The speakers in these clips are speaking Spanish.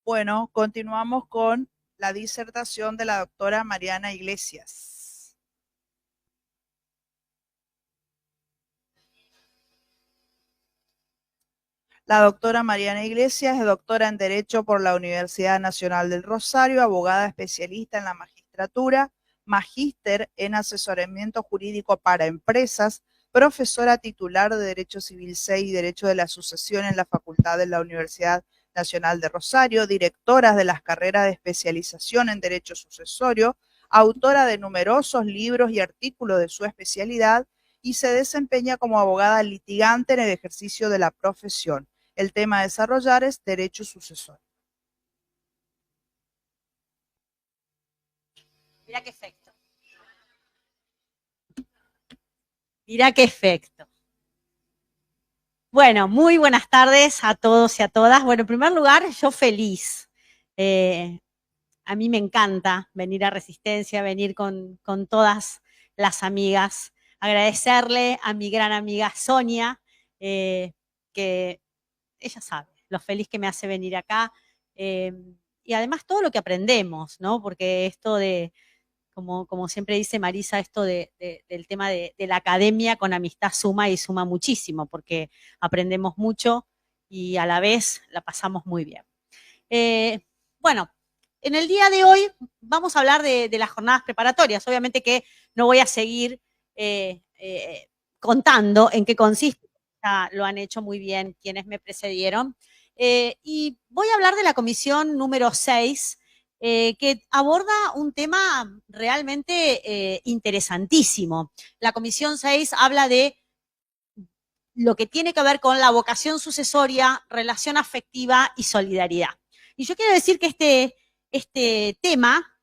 Bueno, continuamos con la disertación de la doctora Mariana Iglesias. La doctora Mariana Iglesias es doctora en Derecho por la Universidad Nacional del Rosario, abogada especialista en la magistratura, magíster en asesoramiento jurídico para empresas, profesora titular de Derecho Civil 6 y Derecho de la Sucesión en la Facultad de la Universidad Nacional de Rosario, directora de las carreras de especialización en Derecho Sucesorio, autora de numerosos libros y artículos de su especialidad y se desempeña como abogada litigante en el ejercicio de la profesión. El tema a desarrollar es derecho sucesorio. Mirá qué efecto. Mirá qué efecto. Bueno, muy buenas tardes a todos y a todas. Bueno, en primer lugar, yo feliz. A mí me encanta venir a Resistencia, venir con todas las amigas. Agradecerle a mi gran amiga Sonia, que ella sabe lo feliz que me hace venir acá. Y además todo lo que aprendemos, ¿no? Porque esto de, como siempre dice Marisa, esto del tema de la academia con amistad suma y suma muchísimo, porque aprendemos mucho y a la vez la pasamos muy bien. Bueno, en el día de hoy vamos a hablar de las jornadas preparatorias. Obviamente que no voy a seguir contando en qué consiste, ya lo han hecho muy bien quienes me precedieron. Y voy a hablar de la comisión número 6, que aborda un tema realmente interesantísimo. La comisión 6 habla de lo que tiene que ver con la vocación sucesoria, relación afectiva y solidaridad. Y yo quiero decir que este tema,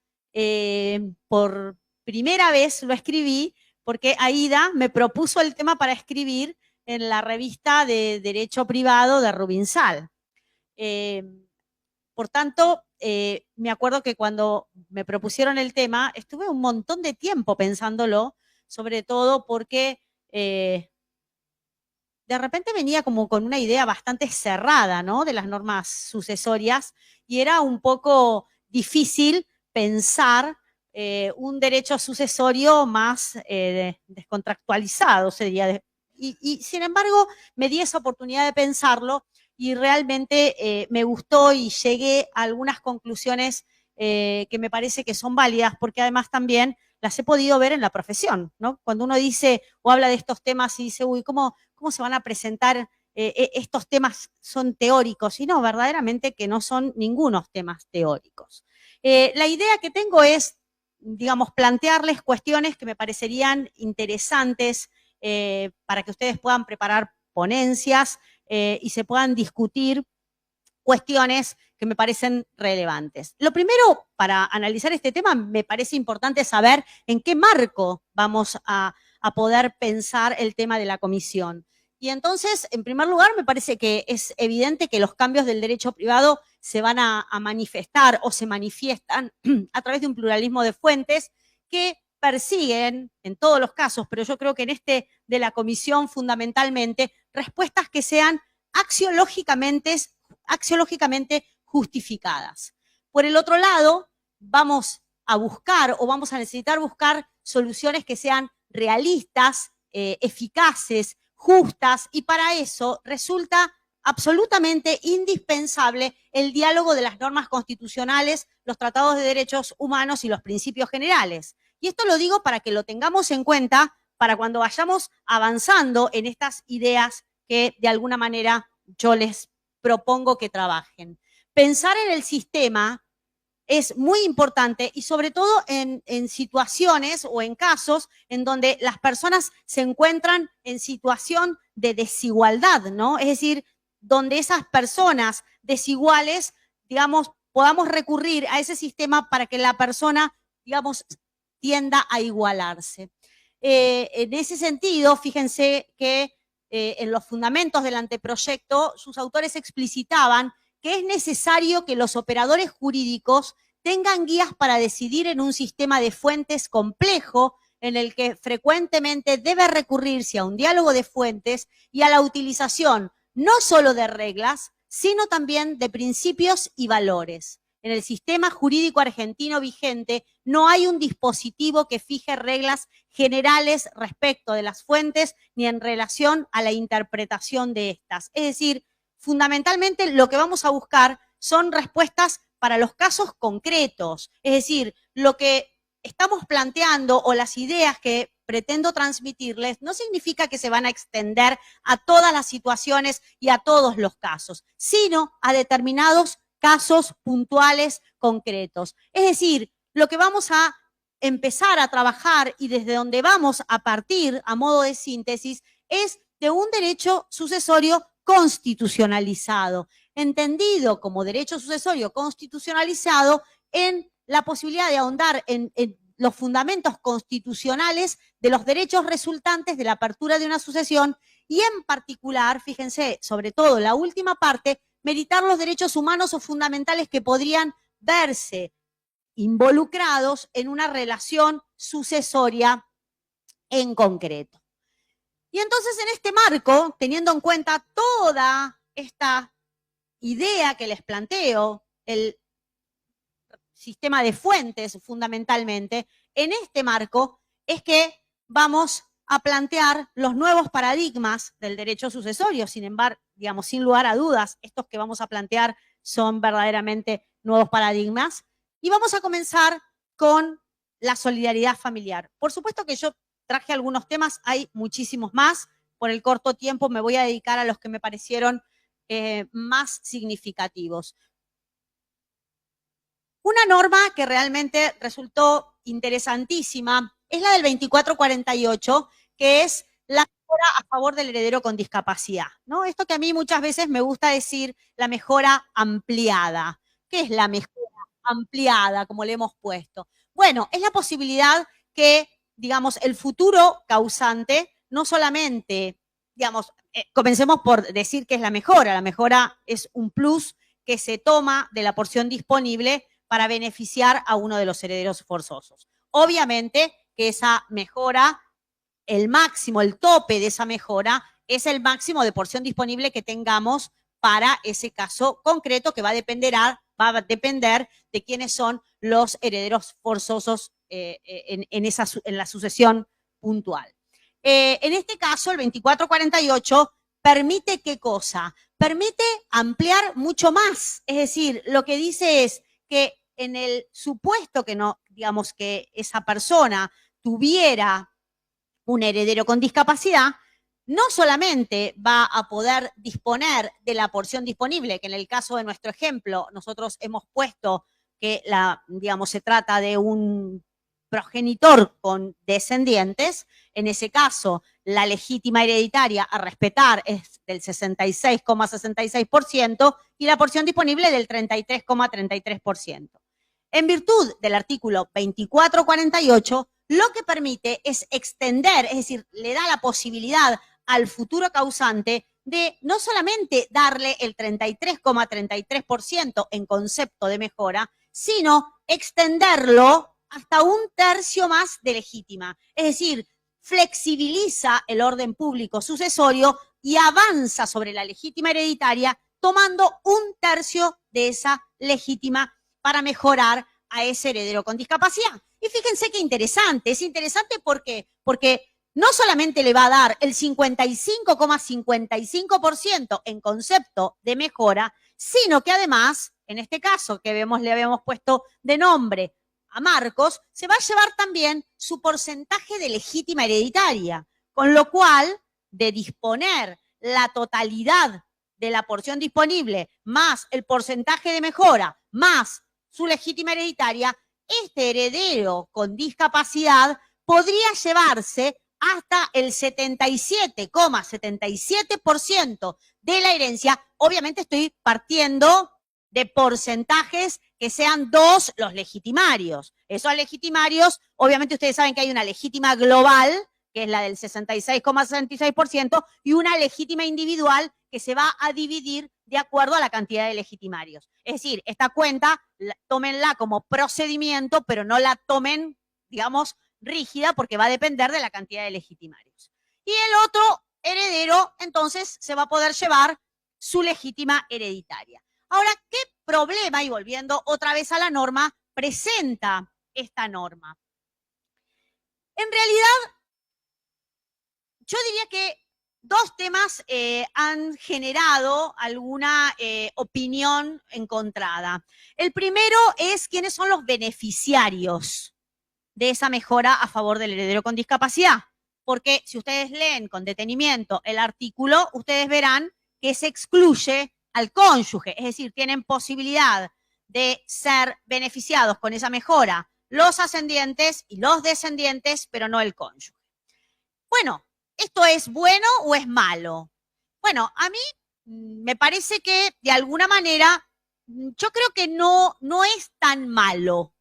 por primera vez lo escribí porque Aida me propuso el tema para escribir en la revista de Derecho Privado de Rubinsal. Por tanto, me acuerdo que cuando me propusieron el tema, estuve un montón de tiempo pensándolo, sobre todo porque de repente venía como con una idea bastante cerrada, ¿no? De las normas sucesorias y era un poco difícil pensar un derecho sucesorio más descontractualizado, sería. Y sin embargo, me di esa oportunidad de pensarlo y realmente me gustó y llegué a algunas conclusiones que me parece que son válidas, porque además también las he podido ver en la profesión, ¿no? Cuando uno dice o habla de estos temas y dice, uy, ¿cómo se van a presentar estos temas? Son teóricos, y no, verdaderamente que no son ningunos temas teóricos. La idea que tengo es, digamos, plantearles cuestiones que me parecerían interesantes para que ustedes puedan preparar ponencias y se puedan discutir cuestiones que me parecen relevantes. Lo primero, para analizar este tema, me parece importante saber en qué marco vamos a poder pensar el tema de la comisión. Y entonces, en primer lugar, me parece que es evidente que los cambios del derecho privado se van a manifestar o se manifiestan a través de un pluralismo de fuentes que persiguen, en todos los casos, pero yo creo que en este de la comisión fundamentalmente, respuestas que sean axiológicamente justificadas. Por el otro lado, vamos a buscar o vamos a necesitar buscar soluciones que sean realistas, eficaces, justas, y para eso resulta absolutamente indispensable el diálogo de las normas constitucionales, los tratados de derechos humanos y los principios generales. Y esto lo digo para que lo tengamos en cuenta para cuando vayamos avanzando en estas ideas que de alguna manera yo les propongo que trabajen. Pensar en el sistema es muy importante y sobre todo en situaciones o en casos en donde las personas se encuentran en situación de desigualdad, ¿no? Es decir, donde esas personas desiguales, digamos, podamos recurrir a ese sistema para que la persona, digamos, tienda a igualarse. En ese sentido, fíjense que en los fundamentos del anteproyecto, sus autores explicitaban que es necesario que los operadores jurídicos tengan guías para decidir en un sistema de fuentes complejo en el que frecuentemente debe recurrirse a un diálogo de fuentes y a la utilización no solo de reglas, sino también de principios y valores. En el sistema jurídico argentino vigente no hay un dispositivo que fije reglas generales respecto de las fuentes ni en relación a la interpretación de estas. Es decir, fundamentalmente lo que vamos a buscar son respuestas para los casos concretos. Es decir, lo que estamos planteando o las ideas que pretendo transmitirles no significa que se van a extender a todas las situaciones y a todos los casos, sino a determinados casos puntuales concretos. Es decir, lo que vamos a empezar a trabajar y desde donde vamos a partir a modo de síntesis es de un derecho sucesorio constitucionalizado, entendido como derecho sucesorio constitucionalizado en la posibilidad de ahondar en los fundamentos constitucionales de los derechos resultantes de la apertura de una sucesión y en particular, fíjense, sobre todo la última parte, meritar los derechos humanos o fundamentales que podrían verse involucrados en una relación sucesoria en concreto. Y entonces en este marco, teniendo en cuenta toda esta idea que les planteo, el sistema de fuentes fundamentalmente, en este marco es que vamos a plantear los nuevos paradigmas del derecho sucesorio. Sin embargo, digamos, sin lugar a dudas, estos que vamos a plantear son verdaderamente nuevos paradigmas. Y vamos a comenzar con la solidaridad familiar. Por supuesto que yo traje algunos temas, hay muchísimos más. Por el corto tiempo me voy a dedicar a los que me parecieron más significativos. Una norma que realmente resultó interesantísima es la del 2448, que es la mejora a favor del heredero con discapacidad, ¿no? Esto que a mí muchas veces me gusta decir, la mejora ampliada. ¿Qué es la mejora ampliada, como le hemos puesto? Bueno, es la posibilidad que, digamos, el futuro causante no solamente, digamos, comencemos por decir que es la mejora es un plus que se toma de la porción disponible para beneficiar a uno de los herederos forzosos. Obviamente que esa mejora, el máximo, el tope de esa mejora, es el máximo de porción disponible que tengamos para ese caso concreto que va a depender de quiénes son los herederos forzosos en la sucesión puntual. En este caso, el 2448 permite ¿qué cosa? Permite ampliar mucho más. Es decir, lo que dice es que en el supuesto que no, digamos, que esa persona tuviera un heredero con discapacidad, no solamente va a poder disponer de la porción disponible, que en el caso de nuestro ejemplo, nosotros hemos puesto que digamos, se trata de un progenitor con descendientes, en ese caso, la legítima hereditaria a respetar es del 66,66% y la porción disponible del 33,33%. En virtud del artículo 2448, lo que permite es extender, es decir, le da la posibilidad al futuro causante de no solamente darle el 33,33% en concepto de mejora, sino extenderlo hasta un tercio más de legítima. Es decir, flexibiliza el orden público sucesorio y avanza sobre la legítima hereditaria tomando un tercio de esa legítima para mejorar a ese heredero con discapacidad. Y fíjense qué interesante, es interesante porque no solamente le va a dar el 55,55% en concepto de mejora, sino que además, en este caso que le habíamos puesto de nombre a Marcos, se va a llevar también su porcentaje de legítima hereditaria, con lo cual, de disponer la totalidad de la porción disponible, más el porcentaje de mejora, más su legítima hereditaria, este heredero con discapacidad podría llevarse hasta el 77,77% de la herencia. Obviamente estoy partiendo de porcentajes que sean dos los legitimarios. Esos legitimarios, obviamente ustedes saben que hay una legítima global, que es la del 66,66%, y una legítima individual que se va a dividir de acuerdo a la cantidad de legitimarios. Es decir, esta cuenta, tómenla como procedimiento, pero no la tomen, digamos, rígida, porque va a depender de la cantidad de legitimarios. Y el otro heredero, entonces, se va a poder llevar su legítima hereditaria. Ahora, ¿qué problema, y volviendo otra vez a la norma, presenta esta norma? En realidad, yo diría que dos temas han generado alguna opinión encontrada. El primero es quiénes son los beneficiarios de esa mejora a favor del heredero con discapacidad. Porque si ustedes leen con detenimiento el artículo, ustedes verán que se excluye al cónyuge, es decir, tienen posibilidad de ser beneficiados con esa mejora los ascendientes y los descendientes, pero no el cónyuge. Bueno, ¿esto es bueno o es malo? Bueno, a mí me parece que de alguna manera, yo creo que no es tan malo.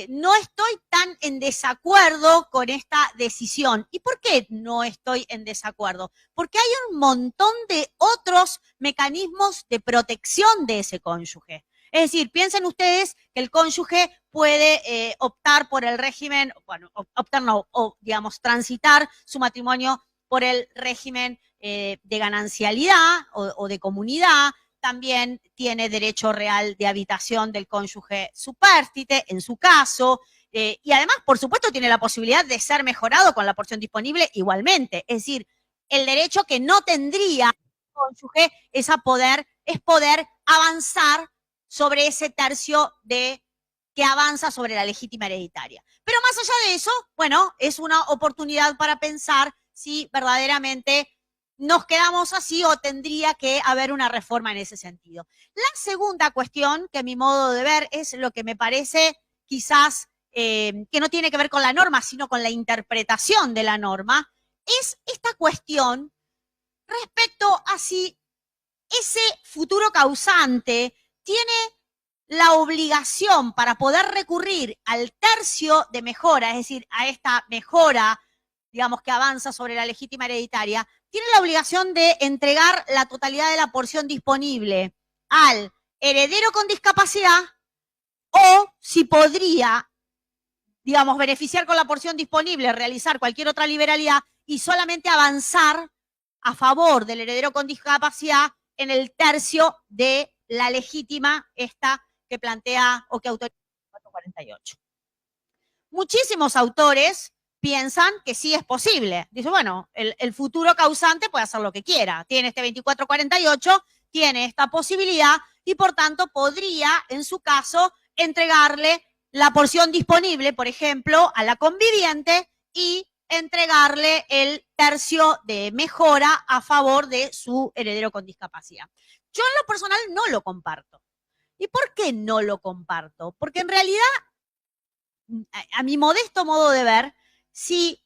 No estoy tan en desacuerdo con esta decisión. ¿Y por qué no estoy en desacuerdo? Porque hay un montón de otros mecanismos de protección de ese cónyuge. Es decir, piensen ustedes que el cónyuge puede optar por el régimen, bueno, optar no, o digamos, transitar su matrimonio por el régimen de ganancialidad o de comunidad. También tiene derecho real de habitación del cónyuge supérstite, en su caso, y además, por supuesto, tiene la posibilidad de ser mejorado con la porción disponible igualmente. Es decir, el derecho que no tendría el cónyuge es poder avanzar sobre ese tercio que avanza sobre la legítima hereditaria. Pero más allá de eso, bueno, es una oportunidad para pensar si verdaderamente nos quedamos así o tendría que haber una reforma en ese sentido. La segunda cuestión, que a mi modo de ver es lo que me parece quizás que no tiene que ver con la norma, sino con la interpretación de la norma, es esta cuestión respecto a si ese futuro causante tiene la obligación para poder recurrir al tercio de mejora, es decir, a esta mejora, digamos, que avanza sobre la legítima hereditaria, tiene la obligación de entregar la totalidad de la porción disponible al heredero con discapacidad, o si podría, digamos, beneficiar con la porción disponible, realizar cualquier otra liberalidad y solamente avanzar a favor del heredero con discapacidad en el tercio de la legítima, esta que plantea o que autoriza el 448. Muchísimos autores piensan que sí es posible. Dice, bueno, el futuro causante puede hacer lo que quiera. Tiene este 2448, tiene esta posibilidad y por tanto podría, en su caso, entregarle la porción disponible, por ejemplo, a la conviviente y entregarle el tercio de mejora a favor de su heredero con discapacidad. Yo en lo personal no lo comparto. ¿Y por qué no lo comparto? Porque en realidad, a mi modesto modo de ver, si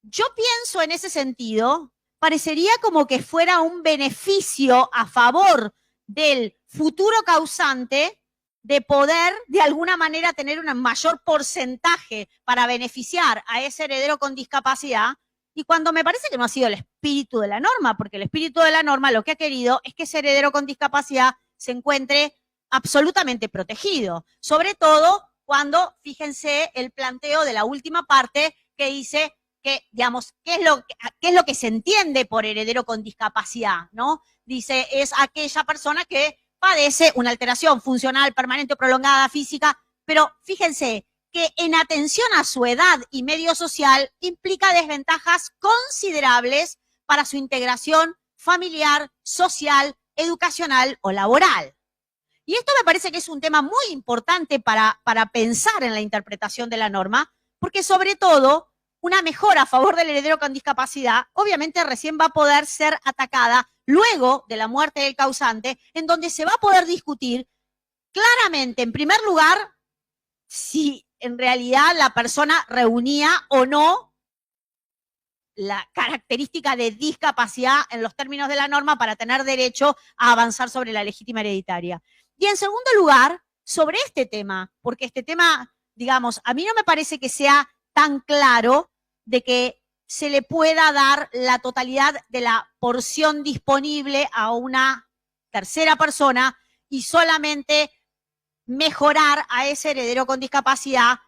yo pienso en ese sentido, parecería como que fuera un beneficio a favor del futuro causante de poder, de alguna manera, tener un mayor porcentaje para beneficiar a ese heredero con discapacidad, y cuando me parece que no ha sido el espíritu de la norma, porque el espíritu de la norma lo que ha querido es que ese heredero con discapacidad se encuentre absolutamente protegido, sobre todo cuando, fíjense, el planteo de la última parte que dice que, digamos, ¿qué es lo que se entiende por heredero con discapacidad? ¿No? Dice, es aquella persona que padece una alteración funcional, permanente o prolongada física, pero fíjense que en atención a su edad y medio social implica desventajas considerables para su integración familiar, social, educacional o laboral. Y esto me parece que es un tema muy importante para pensar en la interpretación de la norma, porque sobre todo una mejora a favor del heredero con discapacidad obviamente recién va a poder ser atacada luego de la muerte del causante, en donde se va a poder discutir claramente, en primer lugar, si en realidad la persona reunía o no la característica de discapacidad en los términos de la norma para tener derecho a avanzar sobre la legítima hereditaria. Y en segundo lugar, sobre este tema, porque este tema, digamos, a mí no me parece que sea tan claro de que se le pueda dar la totalidad de la porción disponible a una tercera persona y solamente mejorar a ese heredero con discapacidad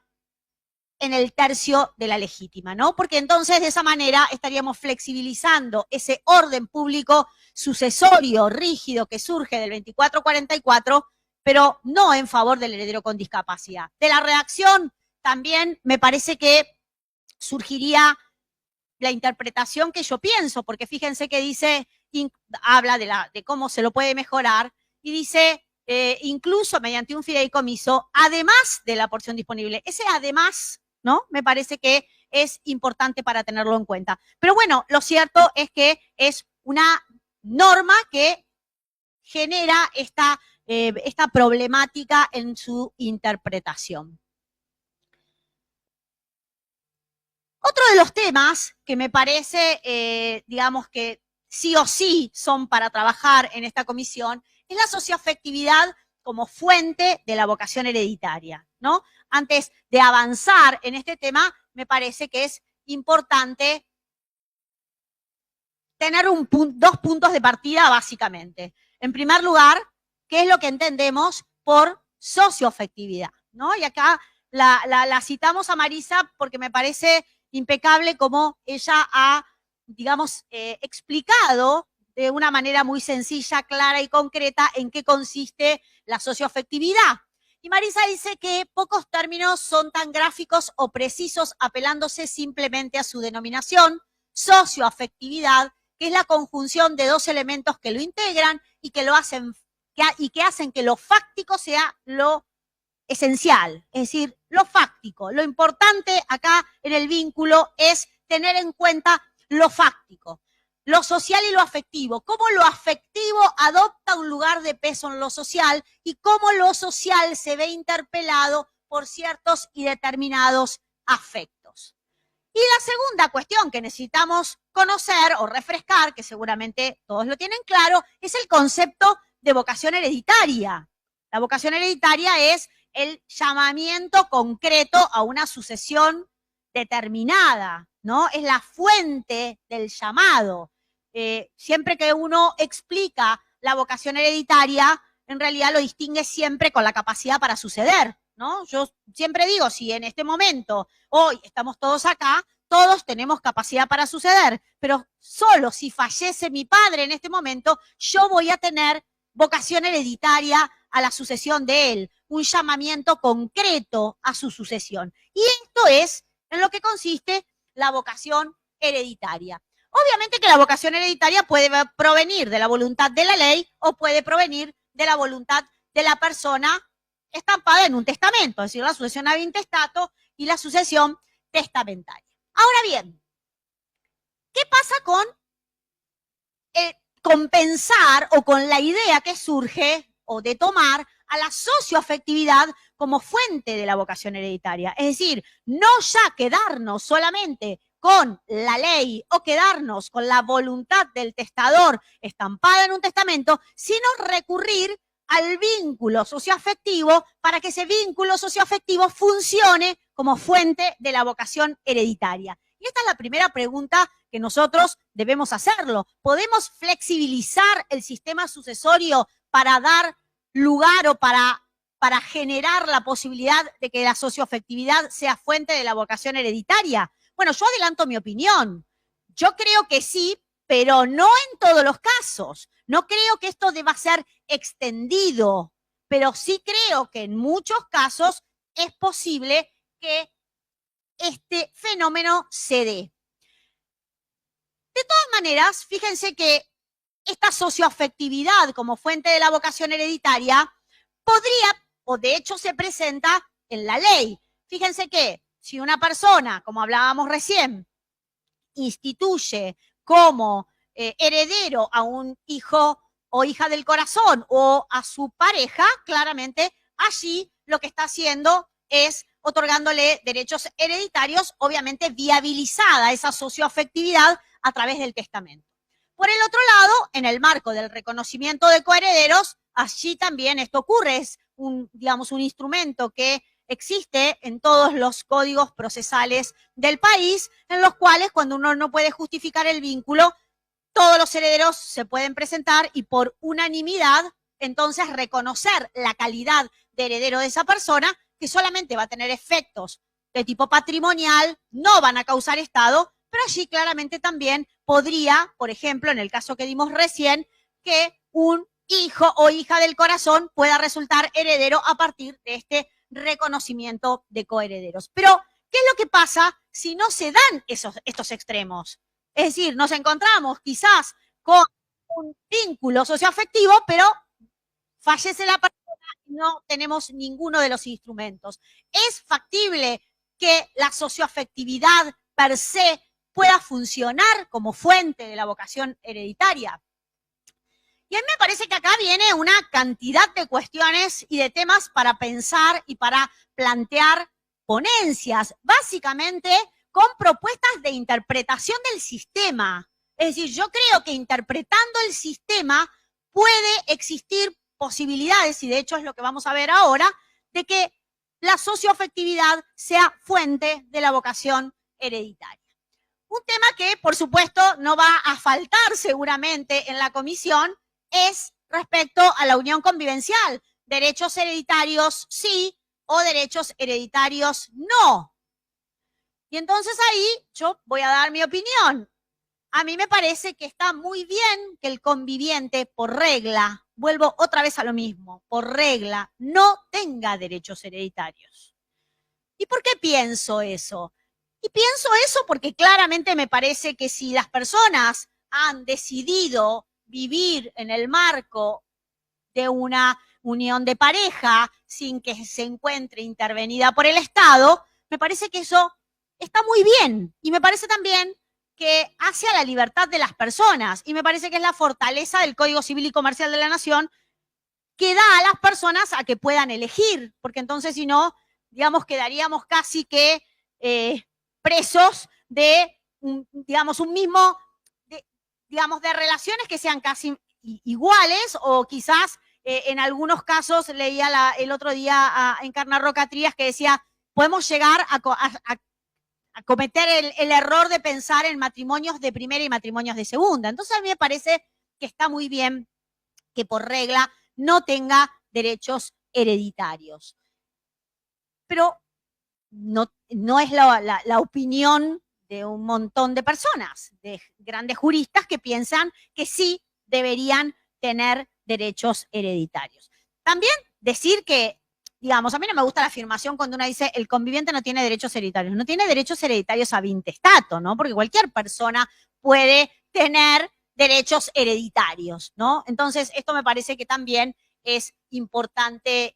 en el tercio de la legítima, ¿no? Porque entonces de esa manera estaríamos flexibilizando ese orden público sucesorio rígido que surge del 2444, pero no en favor del heredero con discapacidad. De la redacción también me parece que surgiría la interpretación que yo pienso, porque fíjense que dice, habla de cómo se lo puede mejorar, y dice, incluso mediante un fideicomiso, además de la porción disponible. Ese además, ¿no? Me parece que es importante para tenerlo en cuenta. Pero bueno, lo cierto es que es una norma que genera esta problemática en su interpretación. Otro de los temas que me parece, digamos que sí o sí son para trabajar en esta comisión es la socioafectividad como fuente de la vocación hereditaria, ¿no? Antes de avanzar en este tema, me parece que es importante tener dos puntos de partida básicamente. En primer lugar, ¿qué es lo que entendemos por socioafectividad? ¿No? Y acá la citamos a Marisa porque me parece impecable como ella ha, digamos, explicado de una manera muy sencilla, clara y concreta en qué consiste la socioafectividad. Y Marisa dice que pocos términos son tan gráficos o precisos apelándose simplemente a su denominación, socioafectividad, que es la conjunción de dos elementos que lo integran y que lo hacen, que hacen que lo fáctico sea lo esencial, es decir, lo fáctico. Lo importante acá en el vínculo es tener en cuenta lo fáctico, lo social y lo afectivo, cómo lo afectivo adopta un lugar de peso en lo social y cómo lo social se ve interpelado por ciertos y determinados afectos. Y la segunda cuestión que necesitamos conocer o refrescar, que seguramente todos lo tienen claro, es el concepto de vocación hereditaria. La vocación hereditaria es el llamamiento concreto a una sucesión determinada, ¿no? Es la fuente del llamado. Siempre que uno explica la vocación hereditaria, en realidad lo distingue siempre con la capacidad para suceder, ¿no? Yo siempre digo, si en este momento, hoy estamos todos acá, todos tenemos capacidad para suceder, pero solo si fallece mi padre en este momento, yo voy a tener vocación hereditaria a la sucesión de él, un llamamiento concreto a su sucesión. Y esto es en lo que consiste la vocación hereditaria. Obviamente que la vocación hereditaria puede provenir de la voluntad de la ley o puede provenir de la voluntad de la persona estampada en un testamento, es decir, la sucesión ab intestato y la sucesión testamentaria. Ahora bien, ¿qué pasa con compensar o con la idea que surge o de tomar a la socioafectividad como fuente de la vocación hereditaria? Es decir, no ya quedarnos solamente con la ley o quedarnos con la voluntad del testador estampada en un testamento, sino recurrir al vínculo socioafectivo para que ese vínculo socioafectivo funcione como fuente de la vocación hereditaria. Y esta es la primera pregunta que nosotros debemos hacerlo. ¿Podemos flexibilizar el sistema sucesorio para dar lugar o para generar la posibilidad de que la socioafectividad sea fuente de la vocación hereditaria? Bueno, yo adelanto mi opinión. Yo creo que sí, pero no en todos los casos. No creo que esto deba ser extendido, pero sí creo que en muchos casos es posible que este fenómeno se dé. De todas maneras, fíjense que esta socioafectividad como fuente de la vocación hereditaria podría, o de hecho se presenta en la ley. Fíjense que si una persona, como hablábamos recién, instituye como heredero a un hijo o hija del corazón o a su pareja, claramente allí lo que está haciendo es otorgándole derechos hereditarios, obviamente viabilizada esa socioafectividad a través del testamento. Por el otro lado, en el marco del reconocimiento de coherederos, allí también esto ocurre, es digamos, un instrumento que existe en todos los códigos procesales del país, en los cuales cuando uno no puede justificar el vínculo, todos los herederos se pueden presentar y por unanimidad, entonces reconocer la calidad de heredero de esa persona, que solamente va a tener efectos de tipo patrimonial no van a causar Estado, pero allí claramente también podría, por ejemplo, en el caso que dimos recién, que un hijo o hija del corazón pueda resultar heredero a partir de este reconocimiento de coherederos. Pero, ¿qué es lo que pasa si no se dan estos extremos? Es decir, nos encontramos quizás con un vínculo socioafectivo, pero fallece la persona y no tenemos ninguno de los instrumentos. ¿Es factible que la socioafectividad per se pueda funcionar como fuente de la vocación hereditaria? Y a mí me parece que acá viene una cantidad de cuestiones y de temas para pensar y para plantear ponencias, básicamente con propuestas de interpretación del sistema. Es decir, yo creo que interpretando el sistema puede existir posibilidades, y de hecho es lo que vamos a ver ahora, de que la socioafectividad sea fuente de la vocación hereditaria. Un tema que, por supuesto, no va a faltar seguramente en la comisión es respecto a la unión convivencial. Derechos hereditarios sí o derechos hereditarios no. Y entonces ahí yo voy a dar mi opinión. A mí me parece que está muy bien que el conviviente, por regla, vuelvo otra vez a lo mismo, por regla, no tenga derechos hereditarios. ¿Y por qué pienso eso? Y pienso eso porque claramente me parece que si las personas han decidido vivir en el marco de una unión de pareja sin que se encuentre intervenida por el Estado, me parece que eso está muy bien. Y me parece también que hace a la libertad de las personas. Y me parece que es la fortaleza del Código Civil y Comercial de la Nación que da a las personas a que puedan elegir. Porque entonces, si no, digamos, quedaríamos casi que presos de, digamos, un mismo, digamos, de relaciones que sean casi iguales o quizás en algunos casos leía el otro día a Encarna Roca Trías que decía, podemos llegar a cometer el error de pensar en matrimonios de primera y matrimonios de segunda. Entonces a mí me parece que está muy bien que por regla no tenga derechos hereditarios. Pero no es la opinión de un montón de personas, de grandes juristas que piensan que sí deberían tener derechos hereditarios. También decir que, digamos, a mí no me gusta la afirmación cuando uno dice el conviviente no tiene derechos hereditarios. No tiene derechos hereditarios ab intestato, ¿no? Porque cualquier persona puede tener derechos hereditarios, ¿no? Entonces, esto me parece que también es importante,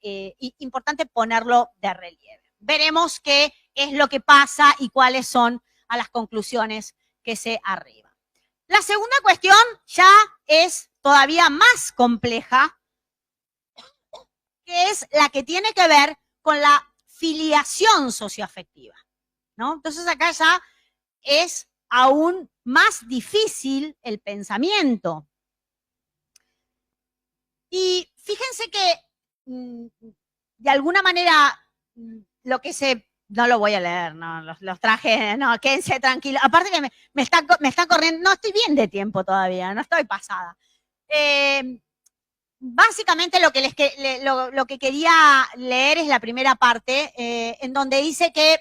importante ponerlo de relieve. Veremos qué es lo que pasa y cuáles son a las conclusiones que se arriban. La segunda cuestión ya es todavía más compleja, que es la que tiene que ver con la filiación socioafectiva, ¿no? Entonces acá ya es aún más difícil el pensamiento. Y fíjense que de alguna manera lo que se... No lo voy a leer, no, los traje, no, quédense tranquilos. Aparte que me está corriendo, no estoy bien de tiempo todavía, no estoy pasada. Básicamente lo que quería leer es la primera parte, en donde dice que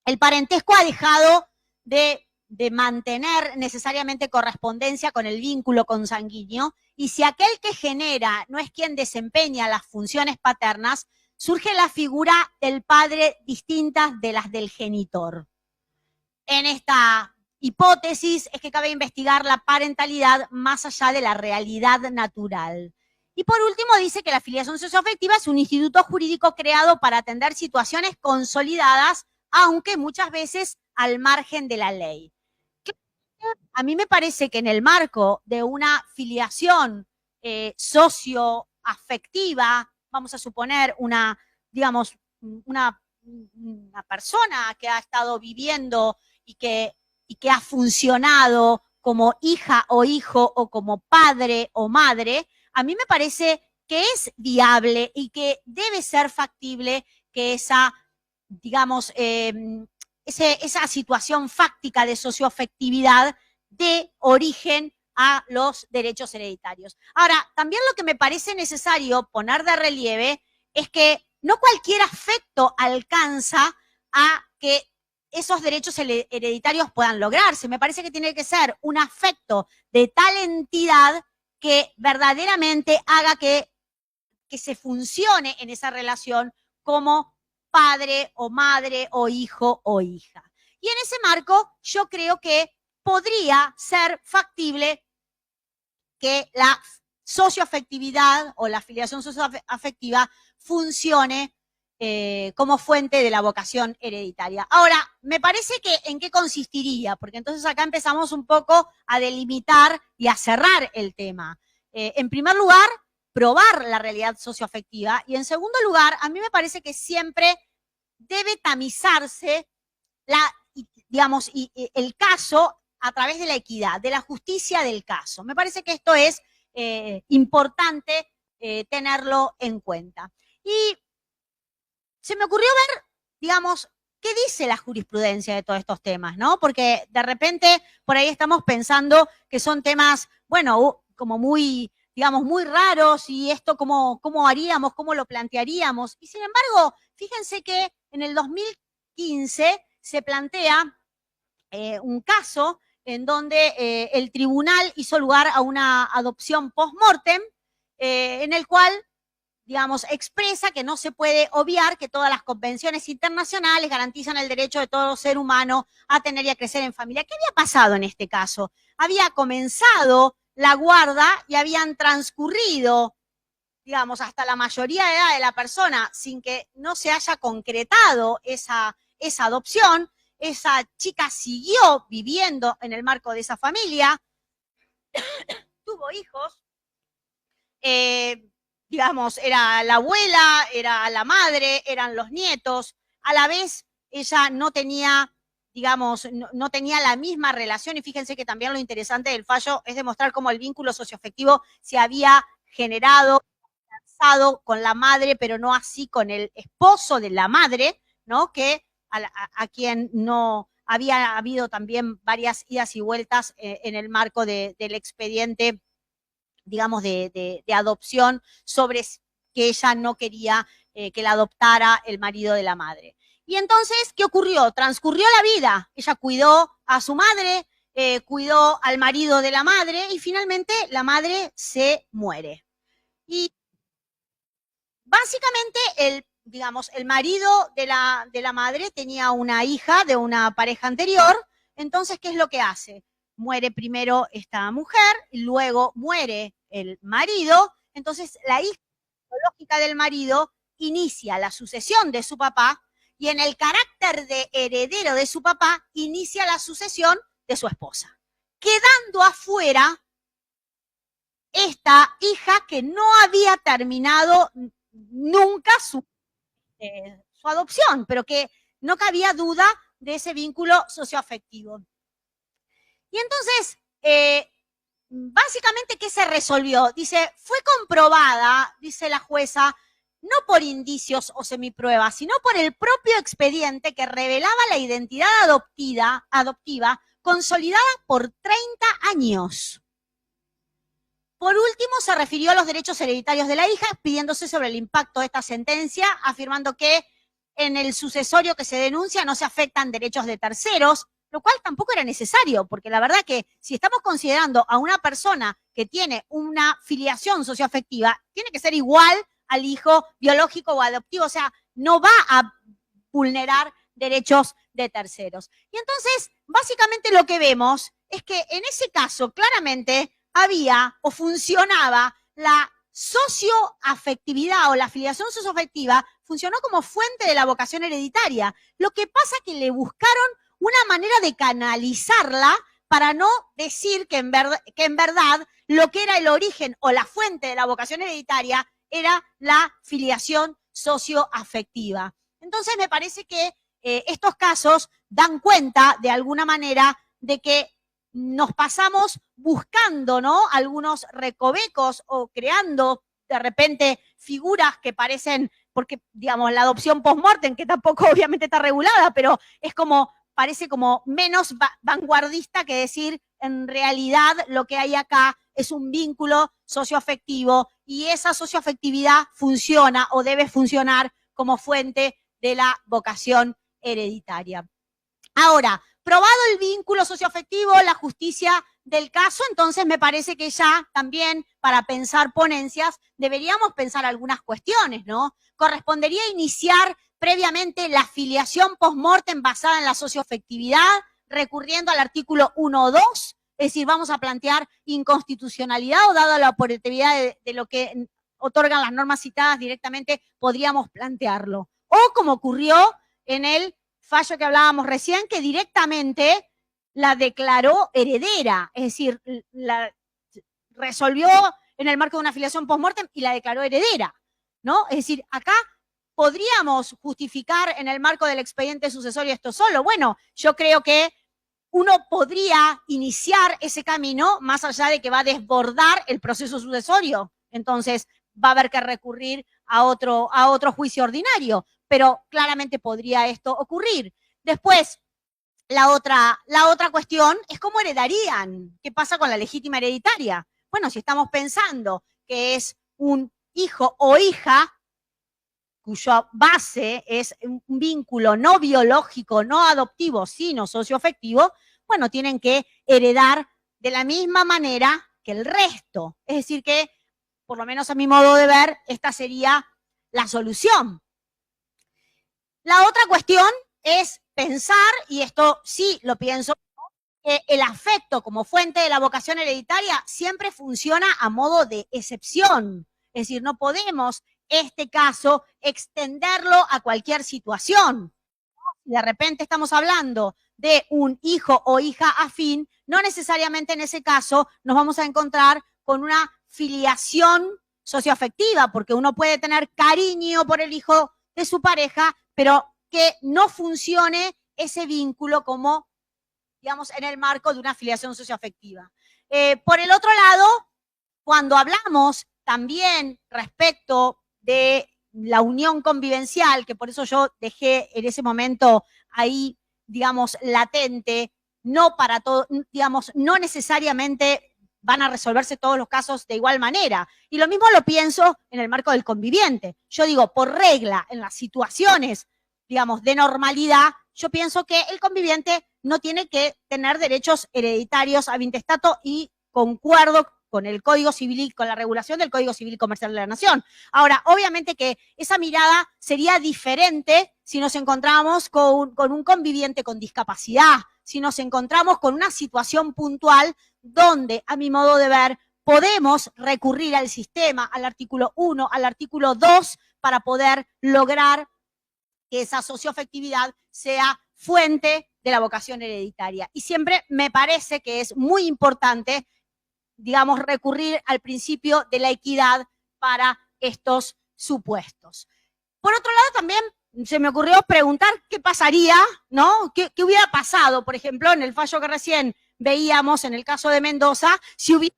el parentesco ha dejado de mantener necesariamente correspondencia con el vínculo consanguíneo, y si aquel que genera no es quien desempeña las funciones paternas, surge la figura del padre distinta de las del genitor. En esta hipótesis es que cabe investigar la parentalidad más allá de la realidad natural. Y por último dice que la filiación socioafectiva es un instituto jurídico creado para atender situaciones consolidadas, aunque muchas veces al margen de la ley. A mí me parece que en el marco de una filiación socioafectiva, vamos a suponer una persona que ha estado viviendo y que ha funcionado como hija o hijo o como padre o madre, a mí me parece que es viable y que debe ser factible que esa, digamos, esa situación fáctica de socioafectividad dé origen a los derechos hereditarios. Ahora, también lo que me parece necesario poner de relieve es que no cualquier afecto alcanza a que esos derechos hereditarios puedan lograrse. Me parece que tiene que ser un afecto de tal entidad que verdaderamente haga que se funcione en esa relación como padre o madre o hijo o hija. Y en ese marco yo creo que podría ser factible que la socioafectividad o la afiliación socioafectiva funcione como fuente de la vocación hereditaria. Ahora, me parece que ¿en qué consistiría? Porque entonces acá empezamos un poco a delimitar y a cerrar el tema. En primer lugar, probar la realidad socioafectiva, y en segundo lugar, a mí me parece que siempre debe tamizarse el caso a través de la equidad, de la justicia del caso. Me parece que esto es importante tenerlo en cuenta. Y se me ocurrió ver, digamos, qué dice la jurisprudencia de todos estos temas, ¿no? Porque de repente por ahí estamos pensando que son temas, bueno, como muy, digamos, muy raros, y esto cómo haríamos, cómo lo plantearíamos. Y sin embargo, fíjense que en el 2015 se plantea un caso en donde el tribunal hizo lugar a una adopción post-mortem, en el cual, digamos, expresa que no se puede obviar que todas las convenciones internacionales garantizan el derecho de todo ser humano a tener y a crecer en familia. ¿Qué había pasado en este caso? Había comenzado la guarda y habían transcurrido, digamos, hasta la mayoría de edad de la persona sin que no se haya concretado esa adopción. Esa chica siguió viviendo en el marco de esa familia, tuvo hijos, digamos, era la abuela, era la madre, eran los nietos. A la vez, ella no tenía, digamos, no tenía la misma relación, y fíjense que también lo interesante del fallo es demostrar cómo el vínculo socioafectivo se había generado, lanzado con la madre, pero no así con el esposo de la madre, ¿no? Que a quien no había habido también varias idas y vueltas en el marco del expediente, digamos, de adopción, sobre que ella no quería que la adoptara el marido de la madre. Y entonces, ¿qué ocurrió? Transcurrió la vida, ella cuidó a su madre, cuidó al marido de la madre, y finalmente la madre se muere. Y básicamente el marido de la madre tenía una hija de una pareja anterior. Entonces, ¿qué es lo que hace? Muere primero esta mujer, y luego muere el marido. Entonces, la hija biológica del marido inicia la sucesión de su papá, y en el carácter de heredero de su papá inicia la sucesión de su esposa, quedando afuera esta hija que no había terminado nunca su adopción, pero que no cabía duda de ese vínculo socioafectivo. Y entonces, básicamente, ¿qué se resolvió? Dice, fue comprobada, dice la jueza, no por indicios o semipruebas, sino por el propio expediente que revelaba la identidad adoptiva consolidada por 30 años. Por último, se refirió a los derechos hereditarios de la hija, pidiéndose sobre el impacto de esta sentencia, afirmando que en el sucesorio que se denuncia no se afectan derechos de terceros, lo cual tampoco era necesario, porque la verdad que si estamos considerando a una persona que tiene una filiación socioafectiva, tiene que ser igual al hijo biológico o adoptivo, o sea, no va a vulnerar derechos de terceros. Y entonces, básicamente lo que vemos es que en ese caso, claramente, había o funcionaba la socioafectividad o la afiliación socioafectiva, funcionó como fuente de la vocación hereditaria. Lo que pasa es que le buscaron una manera de canalizarla para no decir que en verdad lo que era el origen o la fuente de la vocación hereditaria era la filiación socioafectiva. Entonces me parece que estos casos dan cuenta de alguna manera de que nos pasamos buscando, ¿no?, algunos recovecos o creando de repente figuras que parecen, porque digamos la adopción post-mortem, que tampoco obviamente está regulada, pero es como, parece como menos vanguardista que decir en realidad lo que hay acá es un vínculo socioafectivo, y esa socioafectividad funciona o debe funcionar como fuente de la vocación hereditaria. Ahora, probado el vínculo socioafectivo, la justicia del caso, entonces me parece que ya también para pensar ponencias deberíamos pensar algunas cuestiones, ¿no? Correspondería iniciar previamente la filiación post-mortem basada en la socioafectividad, recurriendo al artículo 1 o 2, es decir, vamos a plantear inconstitucionalidad o dada la operatividad de lo que otorgan las normas citadas directamente, podríamos plantearlo. O como ocurrió en el fallo que hablábamos recién, que directamente la declaró heredera, es decir, la resolvió en el marco de una filiación post-mortem y la declaró heredera, ¿no? Es decir, acá podríamos justificar en el marco del expediente sucesorio esto solo. Bueno, yo creo que uno podría iniciar ese camino más allá de que va a desbordar el proceso sucesorio. Entonces, va a haber que recurrir a otro juicio ordinario, pero claramente podría esto ocurrir. Después, la otra cuestión es cómo heredarían. ¿Qué pasa con la legítima hereditaria? Bueno, si estamos pensando que es un hijo o hija cuya base es un vínculo no biológico, no adoptivo, sino socioafectivo, bueno, tienen que heredar de la misma manera que el resto. Es decir que, por lo menos a mi modo de ver, esta sería la solución. La otra cuestión es pensar, y esto sí lo pienso, que el afecto como fuente de la vocación hereditaria siempre funciona a modo de excepción. Es decir, no podemos este caso extenderlo a cualquier situación. De repente estamos hablando de un hijo o hija afín, no necesariamente en ese caso nos vamos a encontrar con una filiación socioafectiva, porque uno puede tener cariño por el hijo de su pareja, pero que no funcione ese vínculo como, digamos, en el marco de una filiación socioafectiva. Por el otro lado, cuando hablamos también respecto de la unión convivencial, que por eso yo dejé en ese momento ahí, digamos, latente, no para todo, digamos, no necesariamente van a resolverse todos los casos de igual manera. Y lo mismo lo pienso en el marco del conviviente. Yo digo, por regla, en las situaciones, digamos, de normalidad, yo pienso que el conviviente no tiene que tener derechos hereditarios ab intestato y concuerdo con el Código Civil y con la regulación del Código Civil y Comercial de la Nación. Ahora, obviamente que esa mirada sería diferente si nos encontramos con un conviviente con discapacidad, si nos encontramos con una situación puntual donde, a mi modo de ver, podemos recurrir al sistema, al artículo 1, al artículo 2, para poder lograr que esa socioafectividad sea fuente de la vocación hereditaria. Y siempre me parece que es muy importante, digamos, recurrir al principio de la equidad para estos supuestos. Por otro lado, también se me ocurrió preguntar qué pasaría, ¿no? ¿Qué hubiera pasado, por ejemplo, en el fallo que recién veíamos, en el caso de Mendoza, si hubiera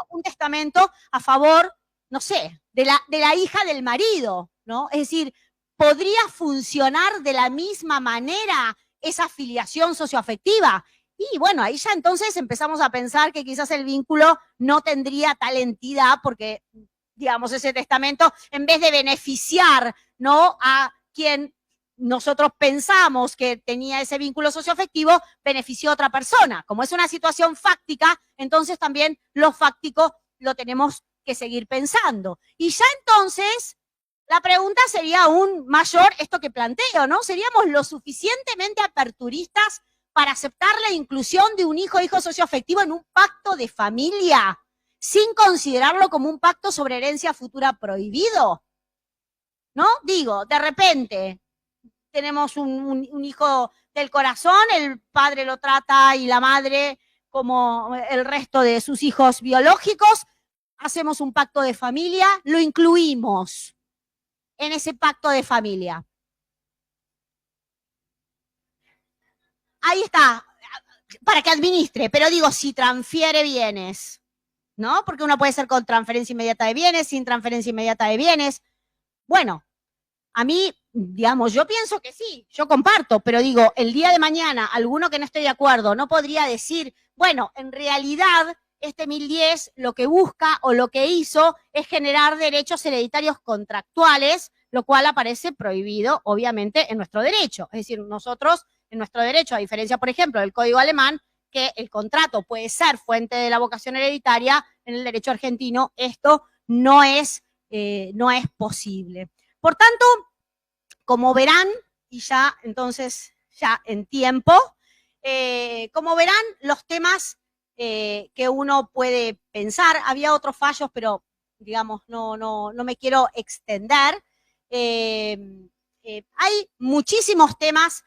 un testamento a favor, no sé, de la hija del marido, ¿no? Es decir, ¿podría funcionar de la misma manera esa filiación socioafectiva? Y bueno, ahí ya entonces empezamos a pensar que quizás el vínculo no tendría tal entidad porque, digamos, ese testamento, en vez de beneficiar, ¿no?, a quien nosotros pensamos que tenía ese vínculo socioafectivo, benefició a otra persona. Como es una situación fáctica, entonces también lo fáctico lo tenemos que seguir pensando. Y ya entonces la pregunta sería aún mayor, esto que planteo, ¿no? ¿Seríamos lo suficientemente aperturistas para aceptar la inclusión de un hijo o hijo socioafectivo en un pacto de familia sin considerarlo como un pacto sobre herencia futura prohibido? ¿No? Digo, de repente tenemos un hijo del corazón, el padre lo trata y la madre como el resto de sus hijos biológicos, hacemos un pacto de familia, lo incluimos en ese pacto de familia. Ahí está, para que administre, pero digo, si transfiere bienes, ¿no? Porque uno puede ser con transferencia inmediata de bienes, sin transferencia inmediata de bienes. Bueno, a mí, digamos, yo pienso que sí, yo comparto, pero digo, el día de mañana, alguno que no esté de acuerdo no podría decir, bueno, en realidad este 1010 lo que busca o lo que hizo es generar derechos hereditarios contractuales, lo cual aparece prohibido, obviamente, en nuestro derecho. Es decir, nosotros, en nuestro derecho, a diferencia, por ejemplo, del Código Alemán, que el contrato puede ser fuente de la vocación hereditaria, en el derecho argentino esto no es posible. Por tanto, como verán, y ya entonces, ya en tiempo, como verán, los temas que uno puede pensar, había otros fallos, pero digamos, no me quiero extender. Hay muchísimos temas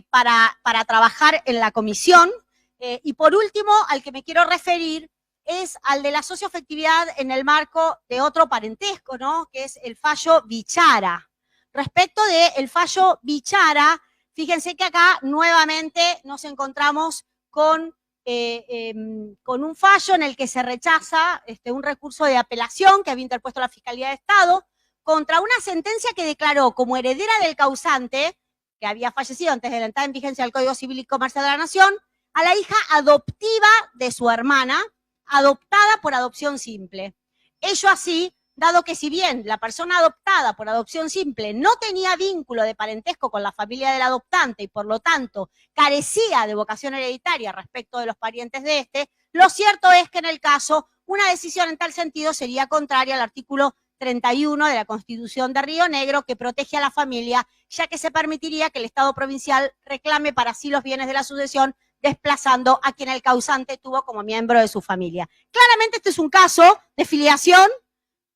para trabajar en la comisión. Y por último, al que me quiero referir es al de la socioafectividad en el marco de otro parentesco, ¿no? Que es el fallo Bichara. Respecto del fallo Bichara, fíjense que acá nuevamente nos encontramos con un fallo en el que se rechaza un recurso de apelación que había interpuesto la Fiscalía de Estado contra una sentencia que declaró como heredera del causante, que había fallecido antes de la entrada en vigencia del Código Civil y Comercial de la Nación, a la hija adoptiva de su hermana, adoptada por adopción simple. Ello así, dado que si bien la persona adoptada por adopción simple no tenía vínculo de parentesco con la familia del adoptante y por lo tanto carecía de vocación hereditaria respecto de los parientes de este, lo cierto es que en el caso una decisión en tal sentido sería contraria al artículo 31 de la Constitución de Río Negro, que protege a la familia, ya que se permitiría que el Estado provincial reclame para sí los bienes de la sucesión, desplazando a quien el causante tuvo como miembro de su familia. Claramente este es un caso de filiación,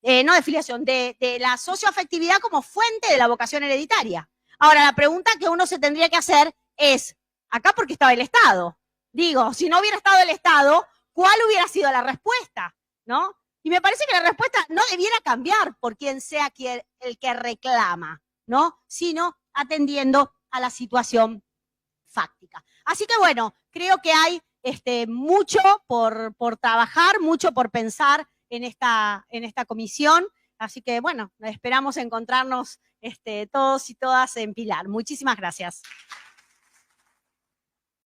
de la socioafectividad como fuente de la vocación hereditaria. Ahora, la pregunta que uno se tendría que hacer es, acá porque estaba el Estado. Digo, si no hubiera estado el Estado, ¿cuál hubiera sido la respuesta? ¿No? Y me parece que la respuesta no debiera cambiar por quien sea el que reclama, ¿no? Sino atendiendo a la situación fáctica. Así que bueno, creo que hay mucho por trabajar, mucho por pensar en esta comisión. Así que bueno, esperamos encontrarnos todos y todas en Pilar. Muchísimas gracias.